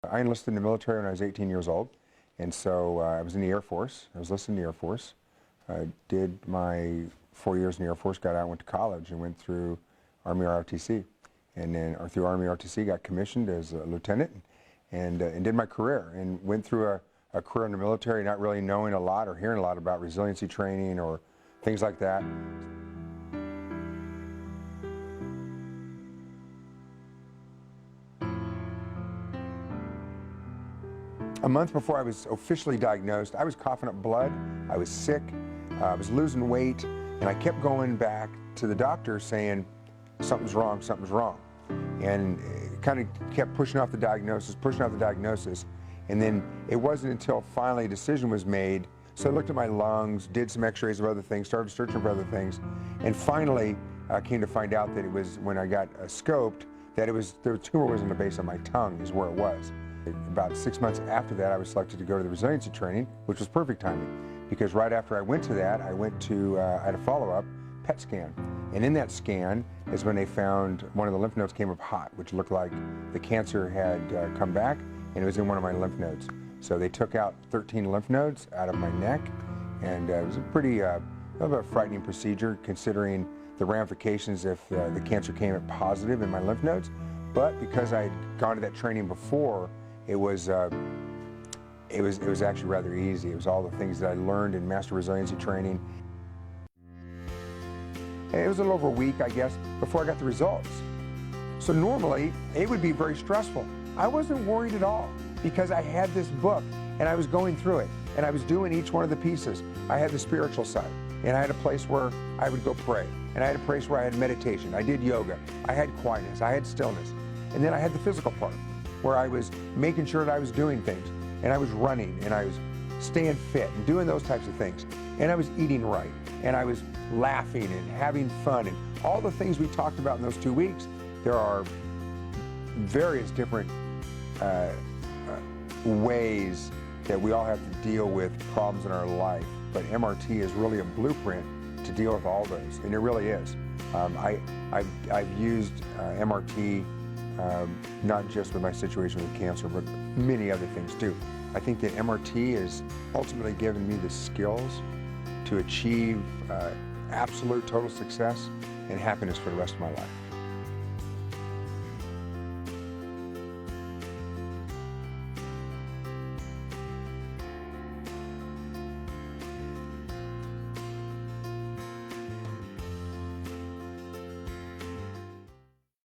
I enlisted in the military when I was 18 years old, and so I was in the Air Force. I was enlisted in the Air Force. I did my 4 years in the Air Force, got out, went to college, and went through Army ROTC. And then through Army ROTC, got commissioned as a lieutenant and did my career, and went through a career in the military not really knowing a lot or hearing a lot about resiliency training or things like that. A month before I was officially diagnosed, I was coughing up blood, I was sick, I was losing weight, and I kept going back to the doctor saying, something's wrong, something's wrong. And it kind of kept pushing off the diagnosis, and then it wasn't until finally a decision was made. So I looked at my lungs, did some x-rays of other things, started searching for other things, and finally came to find out that it was, when I got scoped, that the tumor was in the base of my tongue is where it was. About 6 months after that, I was selected to go to the resiliency training, which was perfect timing, because right after I went to that, I had a follow-up PET scan. And in that scan is when they found one of the lymph nodes came up hot, which looked like the cancer had come back, and it was in one of my lymph nodes. So they took out 13 lymph nodes out of my neck, and it was a pretty of a frightening procedure considering the ramifications if the cancer came up positive in my lymph nodes. But because I had gone to that training before, it was actually rather easy. It was all the things that I learned in master resiliency training. And it was a little over a week, I guess, before I got the results. So normally, it would be very stressful. I wasn't worried at all because I had this book and I was going through it and I was doing each one of the pieces. I had the spiritual side, and I had a place where I would go pray, and I had a place where I had meditation. I did yoga. I had quietness. I had stillness. And then I had the physical part, where I was making sure that I was doing things, and I was running, and I was staying fit and doing those types of things, and I was eating right, and I was laughing and having fun, and all the things we talked about in those 2 weeks. There are various different ways that we all have to deal with problems in our life, but MRT is really a blueprint to deal with all those, and it really is. I've used MRT not just with my situation with cancer, but many other things too. I think that MRT has ultimately given me the skills to achieve absolute total success and happiness for the rest of my life.